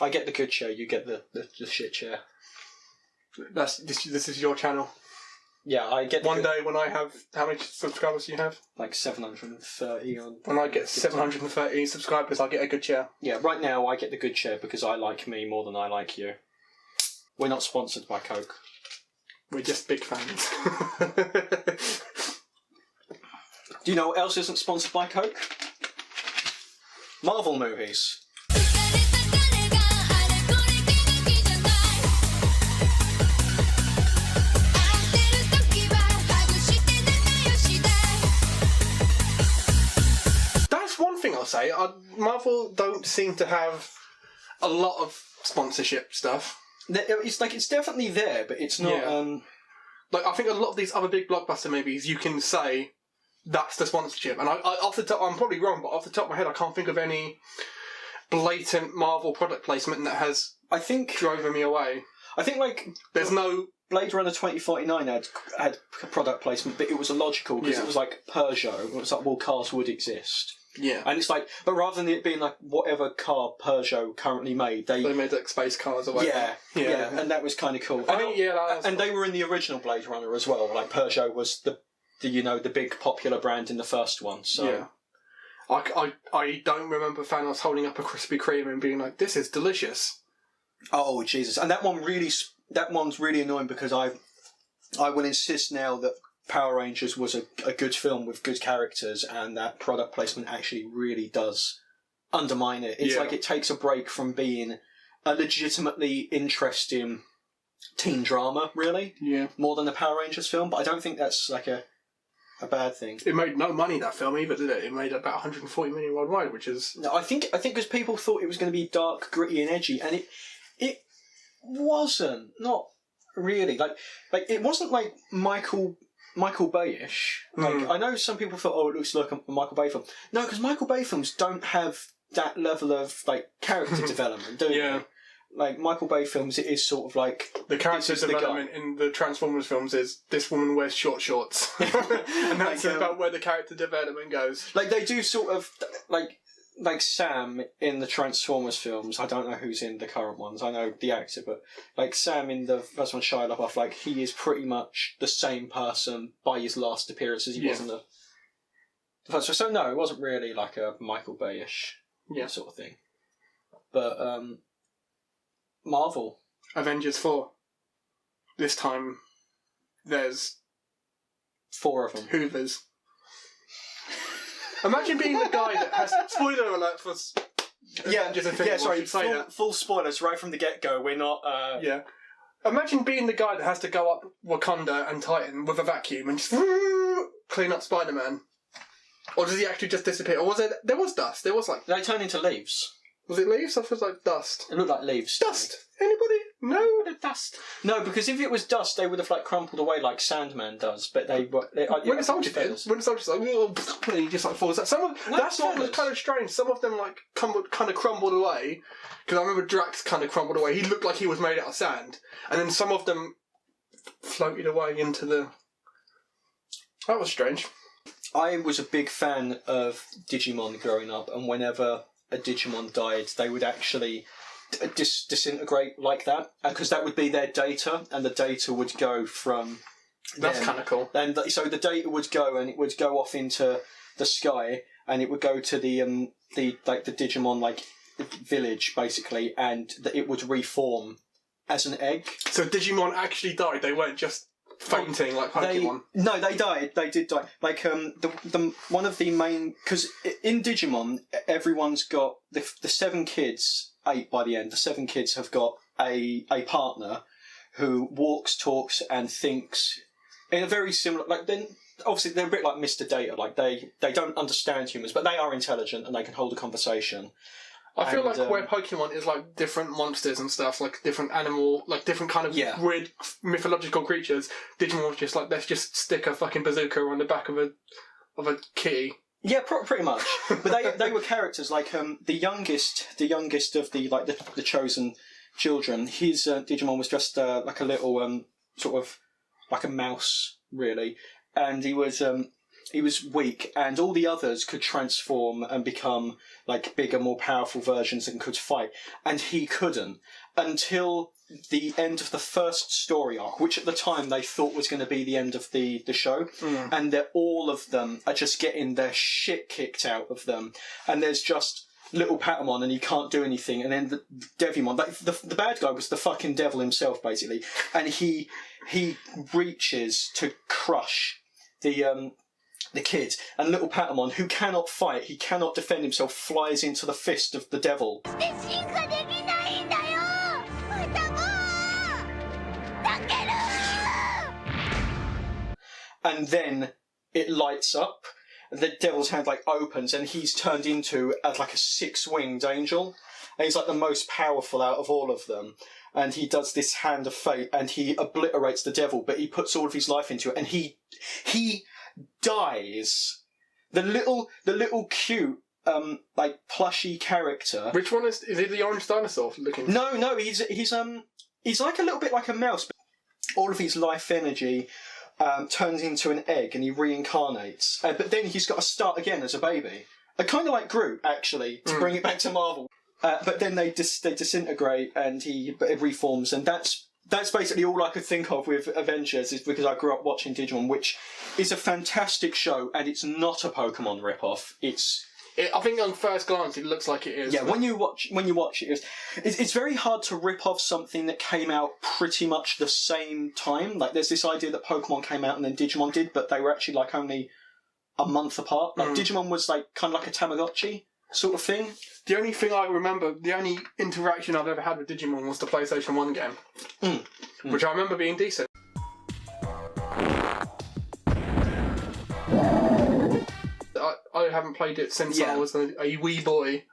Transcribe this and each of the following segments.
I get the good chair, you get the shit chair. This is your channel. Yeah, I get One day when I have... How many subscribers do you have? Like 730 on... When I get 730 subscribers, I'll get a good chair. Yeah, right now I get the good chair because I like me more than I like you. We're not sponsored by Coke. We're just big fans. Do you know what else isn't sponsored by Coke? Marvel movies. That's one thing I'll say. Marvel don't seem to have a lot of sponsorship stuff. It's definitely there, but it's not... Yeah. I think a lot of these other big blockbuster movies, you can say that's the sponsorship. And off the top, I'm probably wrong, but off the top of my head, I can't think of any blatant Marvel product placement that has driven me away. I think, there's no... Blade Runner 2049 had product placement, but it was illogical because it was like Peugeot. It was like, well, cars would exist. Yeah. And it's like, but rather than it being like whatever car Peugeot currently made, they made like space cars or whatever. Yeah, and that was kind of cool. And they were in the original Blade Runner as well. Like Peugeot was the big popular brand in the first one. So yeah. I don't remember Thanos holding up a Krispy Kreme and being like, "This is delicious." Oh Jesus! And that one's really annoying because I will insist now that Power Rangers was a good film with good characters, and that product placement actually really does undermine it. It's like it takes a break from being a legitimately interesting teen drama, really. Yeah. More than the Power Rangers film, but I don't think that's like a bad thing. It made no money, that film, either, did it? It made about 140 million worldwide, which is... No, I think because people thought it was going to be dark, gritty and edgy, and it wasn't. Not really. Like it wasn't like Michael Bay-ish. I know some people thought, oh, it looks like a Michael Bay film. No, because Michael Bay films don't have that level of character development, do they? Like Michael Bay films, it is sort of like the character development in the Transformers films is this woman wears short shorts, and that's about where the character development goes. Like they do sort of like Sam in the Transformers films. I don't know who's in the current ones. I know the actor, but like Sam in the first one, Shia LaBeouf, he is pretty much the same person by his last appearance as he was in the first one. So no, it wasn't really like a Michael Bay-ish sort of thing. But Marvel. Avengers 4. This time there's 4 of them. Hoovers. Imagine being the guy that has... Spoiler alert for... Full spoilers right from the get-go. We're not... Imagine being the guy that has to go up Wakanda and Titan with a vacuum and just clean up Spider-Man. Or does he actually just disappear? Or was there... There was dust. There was They turn into leaves. Was it leaves? I thought it was like dust. It looked like leaves. Dust? Anybody? No? Dust. No, because if it was dust, they would have crumpled away like Sandman does. But when the soldier did, when the soldier's like, and he just falls out. That's what was kind of strange. Some of them kind of crumbled away. Because I remember Drax kind of crumbled away. He looked like he was made out of sand. And then some of them floated away into the... That was strange. I was a big fan of Digimon growing up, and whenever a Digimon died, they would actually disintegrate like that, because that would be their data, and the data would go from... That's kind of cool. So the data would go, and it would go off into the sky, and it would go to the Digimon village, basically, and it would reform as an egg. So Digimon actually died, they weren't just fainting like Pokemon? No, they died. They did die. The one of the main... Because in Digimon, everyone's got... The 7 kids, 8 by the end, the 7 kids have got a partner who walks, talks, and thinks in a very similar... obviously, they're a bit like Mr. Data. They don't understand humans, but they are intelligent and they can hold a conversation. I feel like where Pokemon is different monsters and stuff, different animal, different kind of weird mythological creatures, Digimon was just let's just stick a fucking bazooka on the back of a kitty. Yeah, pretty much. But they were characters the youngest of the chosen children. His Digimon was just like a little sort of like a mouse, really, and he was weak, and all the others could transform and become like bigger, more powerful versions and could fight, and he couldn't until the end of the first story arc, which at the time they thought was going to be the end of the show, and all of them are just getting their shit kicked out of them, and there's just little Patamon and he can't do anything, and then the Devimon, like the bad guy was the fucking devil himself basically, and he reaches to crush the kid, and little Patamon, who cannot fight, he cannot defend himself, flies into the fist of the devil. And then it lights up, the devil's hand like opens, and he's turned into like a 6-winged angel, and he's like the most powerful out of all of them. And he does this hand of fate, and he obliterates the devil, but he puts all of his life into it, and he dies. The little cute like plushy character. Which one is he? The orange dinosaur looking? No, he's like a little bit like a mouse, but all of his life energy turns into an egg and he reincarnates. But then he's got to start again as a baby. Kind of like Groot, actually, to bring it back to Marvel. But then they disintegrate and he reforms, and that's basically all I could think of with Avengers, is because I grew up watching Digimon, which is a fantastic show, and it's not a Pokemon rip-off. I think on first glance it looks like it is. Yeah, when you watch it, it's very hard to rip off something that came out pretty much the same time. Like, there's this idea that Pokemon came out and then Digimon did, but they were actually like only a month apart. Like Digimon was like kind of like a Tamagotchi sort of thing. The only thing I remember, the only interaction I've ever had with Digimon was the PlayStation 1 game, which I remember being decent. I haven't played it since I was a wee boy,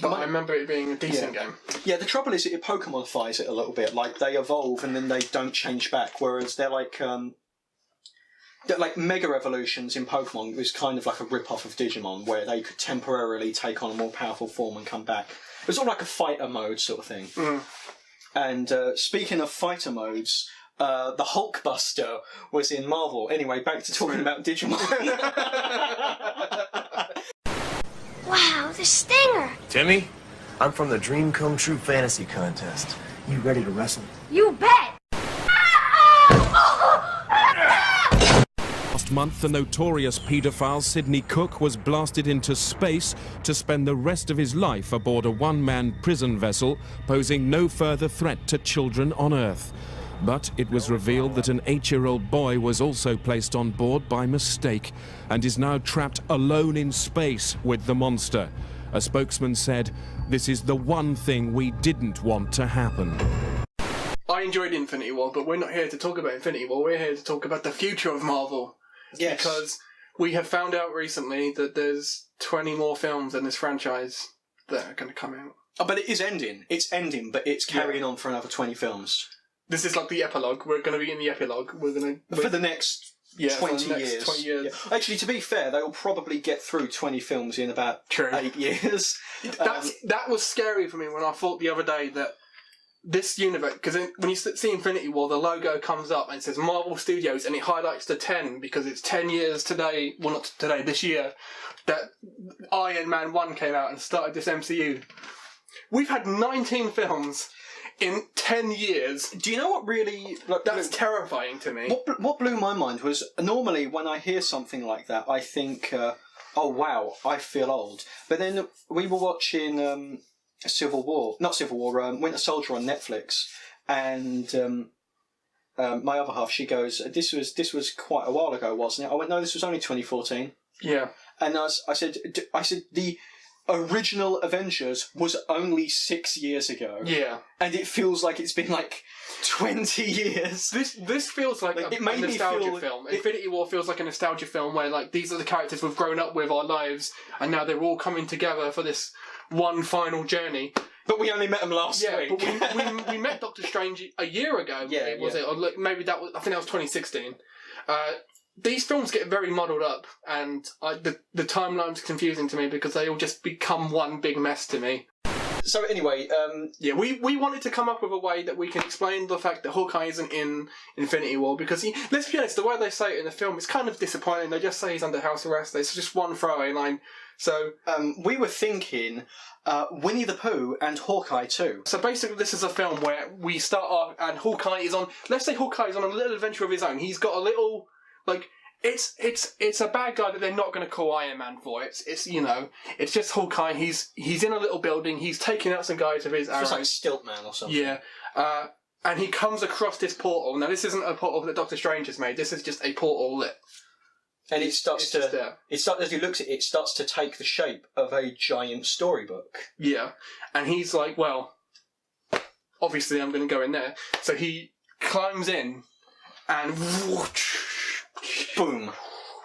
but I remember it being a decent game. Yeah, the trouble is it Pokemon-fies it a little bit. Like, they evolve and then they don't change back, whereas they're like Mega Evolutions in Pokemon was kind of like a rip-off of Digimon, where they could temporarily take on a more powerful form and come back. It was sort of like a fighter mode sort of thing. And speaking of fighter modes, the Hulkbuster was in Marvel. Anyway, back to talking about Digimon. Wow, the stinger! Timmy, I'm from the Dream Come True Fantasy Contest. You ready to wrestle? You bet! Last month, the notorious paedophile Sidney Cook was blasted into space to spend the rest of his life aboard a one-man prison vessel, posing no further threat to children on Earth. But it was revealed that an 8-year-old boy was also placed on board by mistake and is now trapped alone in space with the monster. A spokesman said, "This is the one thing we didn't want to happen." I enjoyed Infinity War, but we're not here to talk about Infinity War. We're here to talk about the future of Marvel. Yes. Because we have found out recently that there's 20 more films in this franchise that are going to come out. Oh, but it is ending. It's ending, but it's carrying on for another 20 films. This is like the epilogue. We're going to be in the epilogue. For the next 20 years. 20 years. Yeah. Actually, to be fair, they'll probably get through 20 films in about 8 years. That was scary for me when I thought the other day that this universe, because when you see Infinity War, the logo comes up and it says Marvel Studios, and it highlights the 10 because it's 10 years today, well not today, this year, that Iron Man 1 came out and started this MCU. We've had 19 films in 10 years. Do you know what really... That's terrifying to me. What blew my mind was, normally when I hear something like that, I think, oh wow, I feel old. But then we were watching Winter Soldier on Netflix, and my other half, she goes, this was quite a while ago, wasn't it? I went, no, this was only 2014. Yeah. And I said, the original Avengers was only 6 years ago. Yeah. And it feels like it's been like 20 years. This feels like a nostalgia film. Infinity War feels like a nostalgia film where like these are the characters we've grown up with our lives, and now they're all coming together for this one final journey. But we only met them last week. But we met Doctor Strange a year ago. Yeah, was it? Or maybe I think that was 2016. These films get very muddled up, and the timeline's confusing to me because they all just become one big mess to me. So anyway, yeah, we wanted to come up with a way that we can explain the fact that Hawkeye isn't in Infinity War, because let's be honest, the way they say it in the film is kind of disappointing. They just say he's under house arrest. There's just one throwaway line. So we were thinking Winnie the Pooh and Hawkeye too. So basically, this is a film where we start off and Hawkeye is on. Let's say Hawkeye is on a little adventure of his own. He's got a little like. It's a bad guy that they're not going to call Iron Man for. It's it's just Hawkeye. He's in a little building. He's taking out some guys with his arrows. It's like Stiltman or something. Yeah. And he comes across this portal. Now, this isn't a portal that Doctor Strange has made. This is just a portal lit. And as he looks at it, it starts to take the shape of a giant storybook. Yeah. And he's like, well, obviously I'm going to go in there. So he climbs in and boom.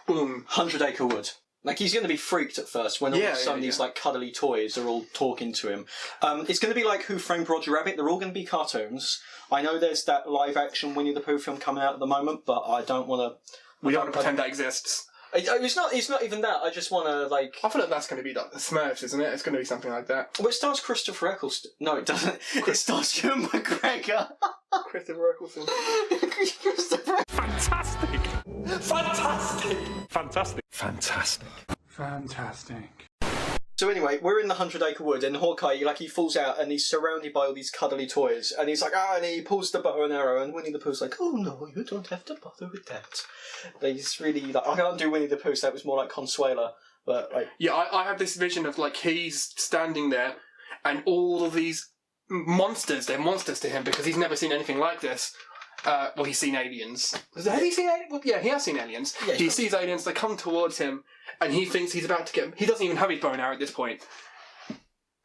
Boom. 100 Acre Wood. Like, he's going to be freaked at first when all of a sudden these like cuddly toys are all talking to him. It's going to be like Who Framed Roger Rabbit. They're all going to be cartoons. I know there's that live action Winnie the Pooh film coming out at the moment, but I don't want to... We don't want to pretend that exists. It's not even that. I just want to, like... I feel like that's going to be like the Smurfs, isn't it? It's going to be something like that. Well, it stars Christopher Eccleston. No, it doesn't. It stars Ewan McGregor. Christopher Eccleston. Christopher... Fantastic! Fantastic! Fantastic. Fantastic. Fantastic. So anyway, we're in the 100 Acre Wood, and Hawkeye, like, he falls out, and he's surrounded by all these cuddly toys, and he's like, and he pulls the bow and arrow, and Winnie the Pooh's like, oh no, you don't have to bother with that. He's really, like, I can't do Winnie the Pooh, so that was more like Consuela, but, like... Yeah, I have this vision of, like, he's standing there, and all of these monsters, they're monsters to him, because he's never seen anything like this. Well, he's seen aliens. Has he seen aliens? Well, yeah, he has seen aliens. Yeah, he sees aliens, they come towards him, and he thinks he's about to get... He doesn't even have his bow and arrow at this point.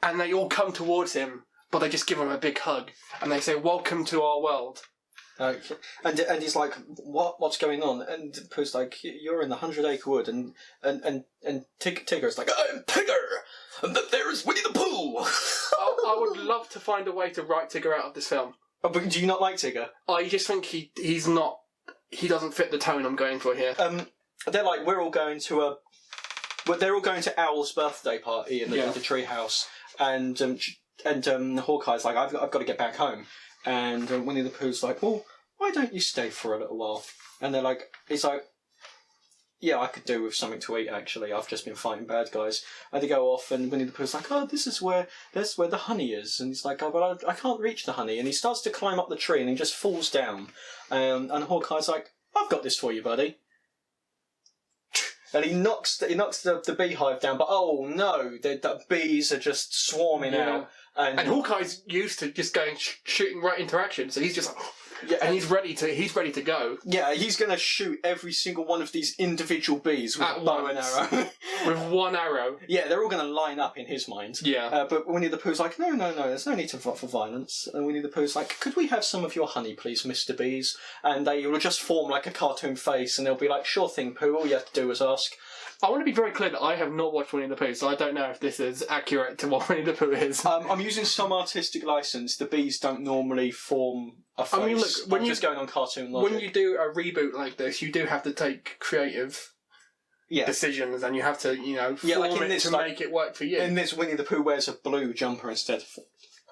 And they all come towards him, but they just give him a big hug, and they say, welcome to our world. And he's like, what's going on? And Pooh's like, you're in the 100 Acre Wood, and Tigger's like, I'm Tigger, and there is Winnie the Pooh. I would love to find a way to write Tigger out of this film. Oh, but do you not like Tigger? I just think he's not... He doesn't fit the tone I'm going for here. They're like, they're all going to Owl's birthday party in the treehouse, and Hawkeye's like, I've got to get back home, and Winnie the Pooh's like, well, why don't you stay for a little while? And they're like, he's like, yeah, I could do with something to eat, actually. I've just been fighting bad guys. And they go off, and Winnie the Pooh's like, oh, that's where the honey is. And he's like, oh, but I can't reach the honey. And he starts to climb up the tree, and he just falls down. And Hawkeye's like, I've got this for you, buddy. And he knocks the beehive down, but oh no, the bees are just swarming out. And Hawkeye's used to just going shooting right into action, so he's just... Yeah, and he's ready to go. Yeah, he's going to shoot every single one of these individual bees with a bow and arrow. With one arrow. Yeah, they're all going to line up in his mind. Yeah. But Winnie the Pooh's like, no, there's no need for violence. And Winnie the Pooh's like, could we have some of your honey, please, Mr. Bees? And they will just form like a cartoon face, and they'll be like, sure thing, Pooh, all you have to do is ask. I want to be very clear that I have not watched Winnie the Pooh, so I don't know if this is accurate to what Winnie the Pooh is. I'm using some artistic license. The bees don't normally form a face. I mean, look, when you're just going on cartoon logic. When you do a reboot like this, you do have to take creative decisions, and you have to, form it to make it work for you. In this, Winnie the Pooh wears a blue jumper instead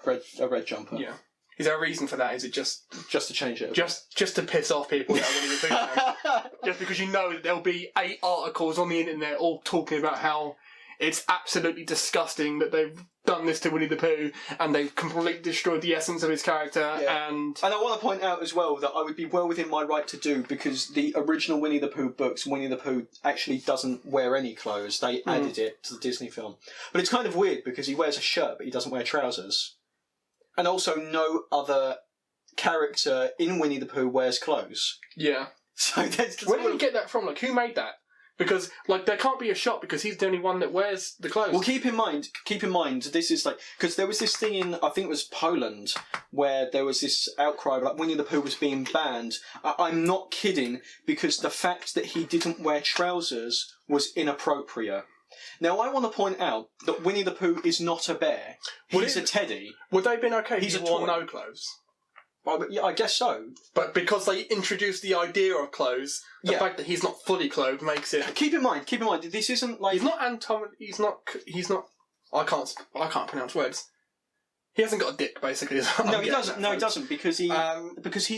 of a red jumper. Yeah. Is there a reason for that? Is it just to change it? Just to piss off people that are Winnie the Pooh fans? Just because you know that there'll be 8 articles on the internet all talking about how it's absolutely disgusting that they've done this to Winnie the Pooh and they've completely destroyed the essence of his character. Yeah. And I want to point out as well that I would be well within my right to do, because the original Winnie the Pooh books, Winnie the Pooh actually doesn't wear any clothes. They added it to the Disney film. But it's kind of weird because he wears a shirt but he doesn't wear trousers. And also no other character in Winnie the Pooh wears clothes. Yeah. So where did you get that from? Like, who made that? Because, like, there can't be a shot because he's the only one that wears the clothes. Well, keep in mind, this is like... Because there was this thing in, I think it was Poland, where there was this outcry, like, Winnie the Pooh was being banned. I'm not kidding, because the fact that he didn't wear trousers was inappropriate. Now, I want to point out that Winnie the Pooh is not a bear. He's a teddy. Would they have been okay if he wore no clothes? Yeah, I guess so. But because they introduced the idea of clothes, the fact that he's not fully clothed makes it... Keep in mind, this isn't like... He's not I can't pronounce words. He hasn't got a dick, basically. No, he doesn't. No, he doesn't because he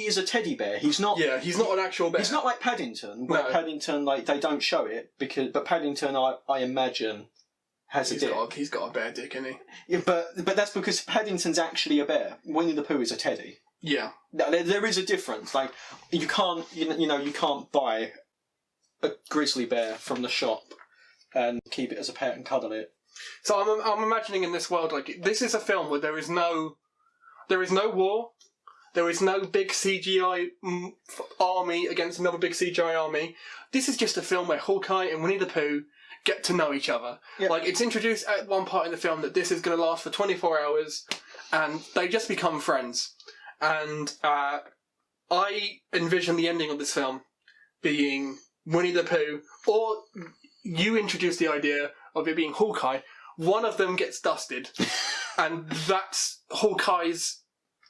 is a teddy bear. He's not. Yeah, he's not an actual bear. He's not like Paddington. Where Paddington, like they don't show it but Paddington, I imagine, has a dick. He's got a bear dick, isn't he? Yeah, but that's because Paddington's actually a bear. Winnie the Pooh is a teddy. Yeah. There is a difference. Like you can't, you can't buy a grizzly bear from the shop and keep it as a pet and cuddle it. So I'm imagining in this world, like, this is a film where there is no war, there is no big CGI army against another big CGI army. This is just a film where Hawkeye and Winnie the Pooh get to know each other. Yep. Like, it's introduced at one part in the film that this is going to last for 24 hours, and they just become friends. And I envision the ending of this film being Winnie the Pooh, or you introduce the idea of it being Hawkeye. One of them gets dusted, and that's Hawkeye's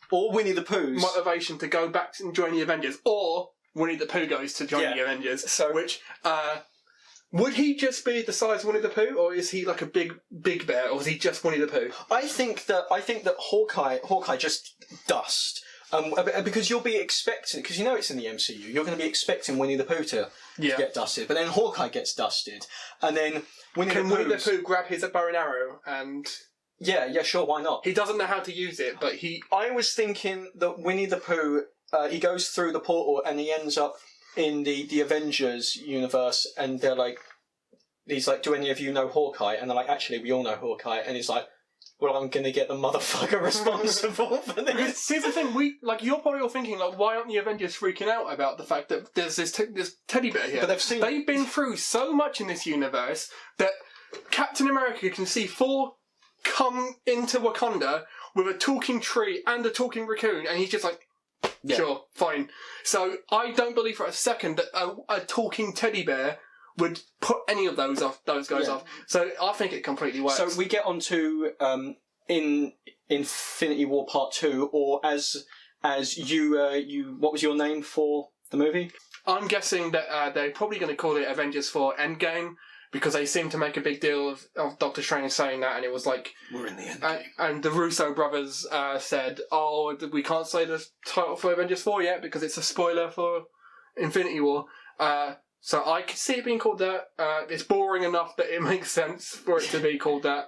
or Winnie the Pooh's motivation to go back and join the Avengers, or Winnie the Pooh goes to join the Avengers. So, which would he just be the size of Winnie the Pooh, or is he like a big bear, or is he just Winnie the Pooh? I think that Hawkeye just dust. Because you'll be expecting, because you know it's in the MCU, you're going to be expecting Winnie the Pooh to get dusted, but then Hawkeye gets dusted, and then Winnie the Pooh grab his bow and arrow and... Yeah, sure, why not? He doesn't know how to use it, but I was thinking that Winnie the Pooh, he goes through the portal and he ends up in the Avengers universe, and they're like, he's like, do any of you know Hawkeye? And they're like, actually, we all know Hawkeye, and he's like, well, I'm going to get the motherfucker responsible for this. Here's the thing, you're probably all thinking, like, why aren't the Avengers freaking out about the fact that there's this teddy bear here? But they've been through so much in this universe that Captain America can see Thor come into Wakanda with a talking tree and a talking raccoon, and he's just like, sure, fine. So I don't believe for a second that a talking teddy bear would put any of those guys off. So I think it completely works. So we get on to in Infinity War Part 2, or as you what was your name for the movie? I'm guessing that they're probably going to call it Avengers 4 Endgame, because they seem to make a big deal of Doctor Strange saying that, and it was like... We're in the end. And the Russo brothers said, we can't say the title for Avengers 4 yet because it's a spoiler for Infinity War. So I could see it being called that. It's boring enough that it makes sense for it to be called that.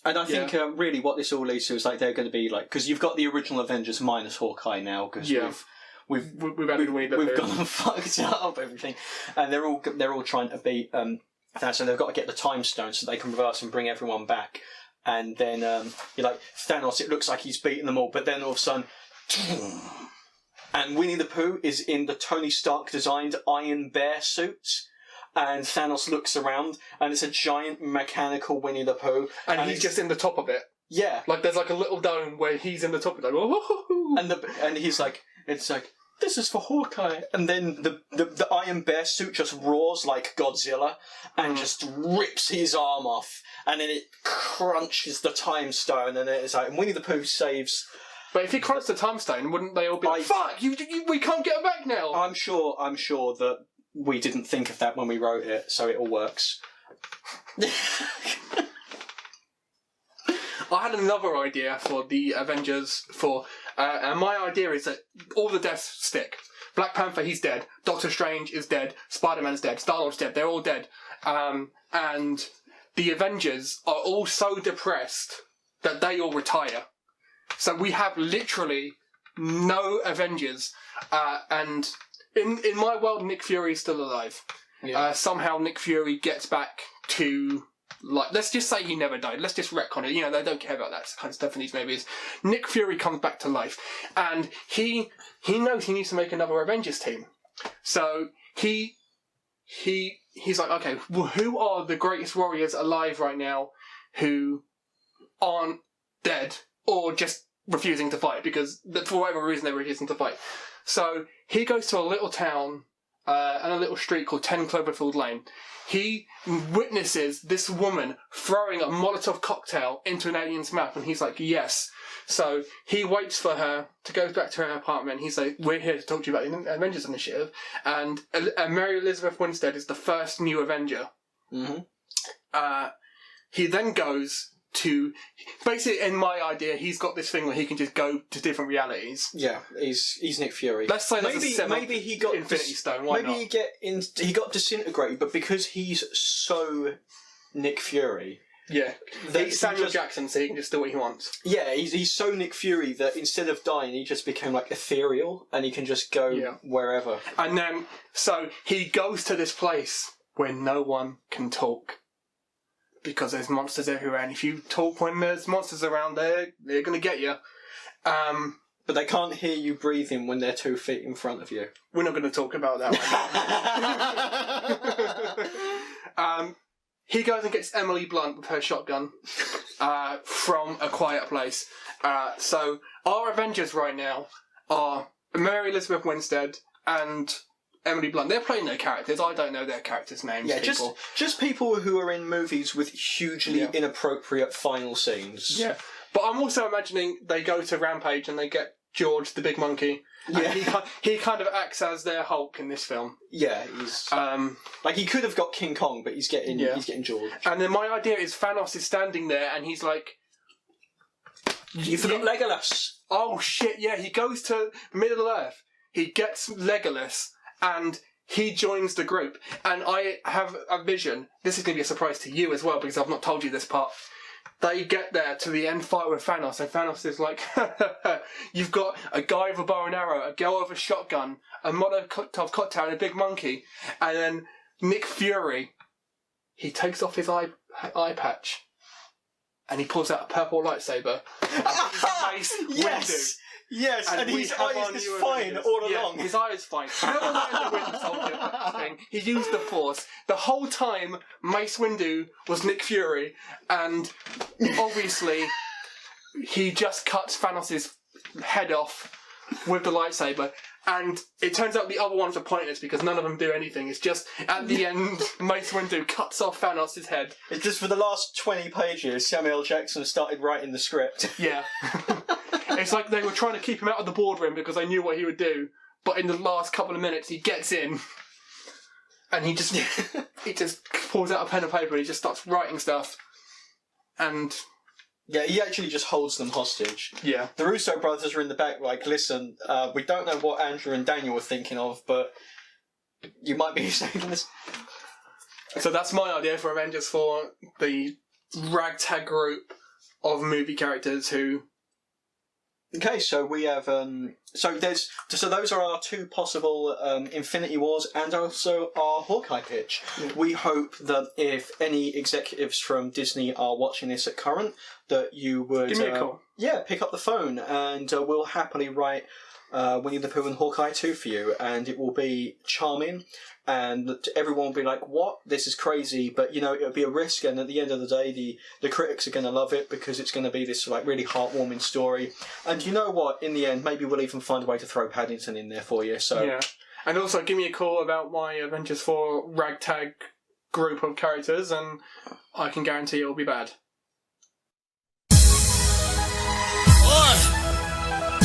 And I think really what this all leads to is like they're going to be like... Because you've got the original Avengers minus Hawkeye now, because we've gone and fucked up everything. And they're all trying to beat... so they've got to get the time stone so they can reverse and bring everyone back. And then you're like, Thanos, it looks like he's beaten them all, but then all of a sudden, and Winnie the Pooh is in the Tony Stark designed Iron Bear suit, and Thanos looks around and it's a giant mechanical Winnie the Pooh, and he's just in the top of it. Yeah, like there's like a little dome where he's in the top of it, like, whoa. And he's like, it's like, this is for Hawkeye. And then the Iron Bear suit just roars like Godzilla and just rips his arm off. And then it crunches the time stone, and it's like, and Winnie the Pooh saves... But if he crunched the time stone, wouldn't they all be like, fuck, we can't get him back now? I'm sure that we didn't think of that when we wrote it, so it all works. I had another idea for the Avengers 4, and my idea is that all the deaths stick. Black Panther, he's dead. Doctor Strange is dead. Spider-Man's dead. Star-Lord's dead. They're all dead. And the Avengers are all so depressed that they all retire. So we have literally no Avengers. And in my world, Nick Fury is still alive. Yeah. Somehow Nick Fury gets back to... Like, let's just say he never died. Let's just retcon it. You know, they don't care about that kind of stuff in these movies. Nick Fury comes back to life, and he knows he needs to make another Avengers team. So he's like, okay, well, who are the greatest warriors alive right now who aren't dead or just refusing to fight because for whatever reason they're refusing to fight? So he goes to a little town and a little street called 10 Cloverfield Lane. He witnesses this woman throwing a Molotov cocktail into an alien's mouth, and he's like, yes. So he waits for her to go back to her apartment. He's like, we're here to talk to you about the Avengers Initiative. And Mary Elizabeth Winstead is the first new Avenger. Mm-hmm. He then goes to... Basically, in my idea, he's got this thing where he can just go to different realities. Yeah, he's Nick Fury. Let's say maybe he got Infinity Stone. Why not? He got disintegrated, but because he's so Nick Fury. Yeah, he's Samuel Jackson, so he can just do what he wants. Yeah, he's so Nick Fury that instead of dying, he just became like ethereal, and he can just go wherever. And then, so he goes to this place where no one can talk. Because there's monsters everywhere, and if you talk when there's monsters around there, they're going to get you. But they can't hear you breathing when they're 2 feet in front of you. We're not going to talk about that right now. He goes and gets Emily Blunt with her shotgun from A Quiet Place. So our Avengers right now are Mary Elizabeth Winstead and Emily Blunt. They're playing their characters. I don't know their characters' names. Yeah, just people who are in movies with hugely inappropriate final scenes. Yeah, but I'm also imagining they go to Rampage and they get George the Big Monkey. Yeah, and he kind of acts as their Hulk in this film. Yeah, he's like he could have got King Kong, but he's getting George. And then my idea is Thanos is standing there and he's like, "You forgot Legolas." Oh shit! Yeah, he goes to Middle Earth. He gets Legolas. And he joins the group. And I have a vision. This is going to be a surprise to you as well, because I've not told you this part. They get there to the end fight with Thanos, and Thanos is like, you've got a guy with a bow and arrow, a girl with a shotgun, a Molotov cocktail, and a big monkey. And then Nick Fury, he takes off his eye patch, and he pulls out a purple lightsaber. And he's Windu. Yes, and his eye is fine all along. His eye is fine. Never mind the Winter Soldier thing. He used the Force. The whole time, Mace Windu was Nick Fury, and obviously, he just cuts Thanos' head off with the lightsaber. And it turns out the other ones are pointless because none of them do anything. It's just, at the end, Mace Windu cuts off Thanos' head. It's just for the last 20 pages, Samuel Jackson started writing the script. Yeah. It's like they were trying to keep him out of the boardroom because they knew what he would do. But in the last couple of minutes, he gets in. And he just pulls out a pen and paper and he just starts writing stuff. And... yeah, he actually just holds them hostage. Yeah. The Russo brothers are in the back like, listen, we don't know what Andrew and Daniel were thinking of, but you might be saving this. So that's my idea for Avengers, for the ragtag group of movie characters who... Okay, so we have so those are our 2 possible Infinity Wars and also our Hawkeye pitch. Yeah. We hope that if any executives from Disney are watching this at current, that you would give me a call. Yeah, pick up the phone and we'll happily write Winnie the Pooh and Hawkeye 2 for you, and it will be charming. And everyone will be like, what? This is crazy. But, you know, it'll be a risk. And at the end of the day, the critics are going to love it because it's going to be this, like, really heartwarming story. And you know what? In the end, maybe we'll even find a way to throw Paddington in there for you. So yeah. And also, give me a call about my Avengers 4 ragtag group of characters, and I can guarantee it'll be bad. Oi!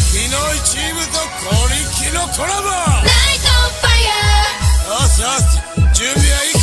Kinoi team to Kori Kino Kollabo! Light on fire! よしよし準備はいいか